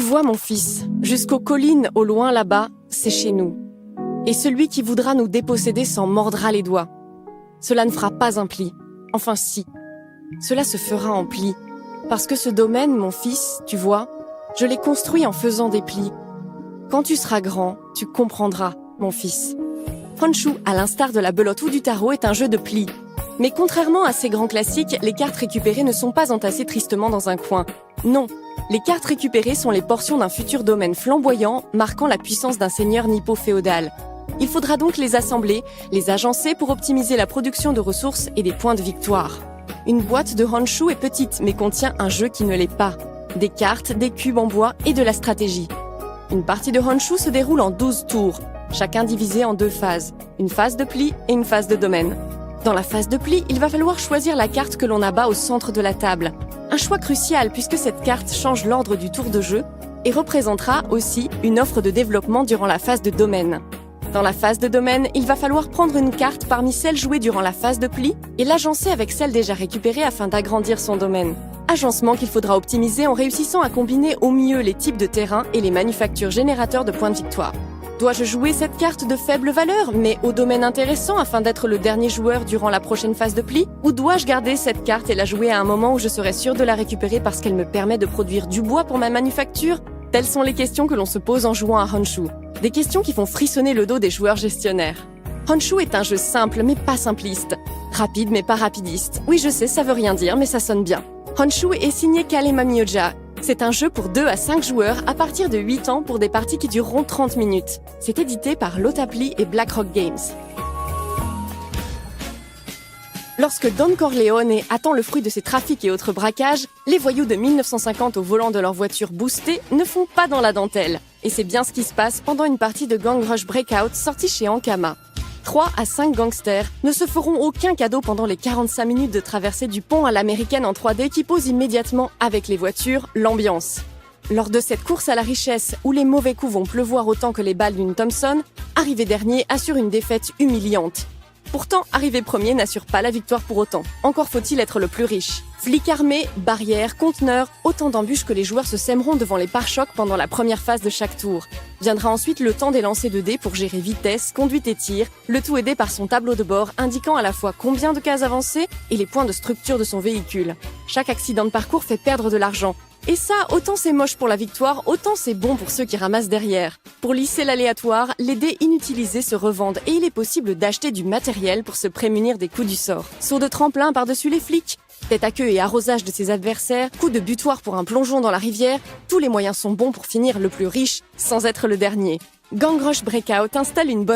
vois, mon fils, jusqu'aux collines au loin là-bas, c'est chez nous. Et celui qui voudra nous déposséder s'en mordra les doigts. Cela ne fera pas un pli. Enfin si. Cela se fera en pli. Parce que ce domaine, mon fils, tu vois, je l'ai construit en faisant des plis. Quand tu seras grand, tu comprendras, mon fils. Honshu, à l'instar de la belote ou du tarot, est un jeu de plis. Mais contrairement à ces grands classiques, les cartes récupérées ne sont pas entassées tristement dans un coin. Non, les cartes récupérées sont les portions d'un futur domaine flamboyant, marquant la puissance d'un seigneur nippo-féodal. Il faudra donc les assembler, les agencer pour optimiser la production de ressources et des points de victoire. Une boîte de Honshu est petite, mais contient un jeu qui ne l'est pas. Des cartes, des cubes en bois et de la stratégie. Une partie de Honshu se déroule en 12 tours, chacun divisé en 2 phases. Une phase de pli et une phase de domaine. Dans la phase de pli, il va falloir choisir la carte que l'on abat au centre de la table. Un choix crucial puisque cette carte change l'ordre du tour de jeu et représentera aussi une offre de développement durant la phase de domaine. Dans la phase de domaine, il va falloir prendre une carte parmi celles jouées durant la phase de pli et l'agencer avec celle déjà récupérée afin d'agrandir son domaine. Agencement qu'il faudra optimiser en réussissant à combiner au mieux les types de terrain et les manufactures générateurs de points de victoire. Dois-je jouer cette carte de faible valeur, mais au domaine intéressant afin d'être le dernier joueur durant la prochaine phase de pli? Ou dois-je garder cette carte et la jouer à un moment où je serai sûr de la récupérer parce qu'elle me permet de produire du bois pour ma manufacture? Telles sont les questions que l'on se pose en jouant à Honshu. Des questions qui font frissonner le dos des joueurs gestionnaires. Honshu est un jeu simple mais pas simpliste. Rapide mais pas rapidiste. Oui, je sais, ça veut rien dire, mais ça sonne bien. Honshu est signé Kalema Myoja. C'est un jeu pour 2 à 5 joueurs à partir de 8 ans pour des parties qui dureront 30 minutes. C'est édité par Lotapli et BlackRock Games. Lorsque Don Corleone attend le fruit de ses trafics et autres braquages, les voyous de 1950 au volant de leur voiture boostée ne font pas dans la dentelle. Et c'est bien ce qui se passe pendant une partie de Gang Rush Breakout sortie chez Ankama. 3 à 5 gangsters ne se feront aucun cadeau pendant les 45 minutes de traversée du pont à l'américaine en 3D qui pose immédiatement, avec les voitures, l'ambiance. Lors de cette course à la richesse où les mauvais coups vont pleuvoir autant que les balles d'une Thompson, arriver dernier assure une défaite humiliante. Pourtant, arriver premier n'assure pas la victoire pour autant. Encore faut-il être le plus riche. Flics armés, barrières, conteneurs, autant d'embûches que les joueurs se sèmeront devant les pare-chocs pendant la première phase de chaque tour. Viendra ensuite le temps des lancers de dés pour gérer vitesse, conduite et tir, le tout aidé par son tableau de bord indiquant à la fois combien de cases avancées et les points de structure de son véhicule. Chaque accident de parcours fait perdre de l'argent. Et ça, autant c'est moche pour la victoire, autant c'est bon pour ceux qui ramassent derrière. Pour lisser l'aléatoire, les dés inutilisés se revendent et il est possible d'acheter du matériel pour se prémunir des coups du sort. Saut de tremplin par-dessus les flics, tête à queue et arrosage de ses adversaires, coup de butoir pour un plongeon dans la rivière, tous les moyens sont bons pour finir le plus riche sans être le dernier. Gang Rush Breakout installe une bonne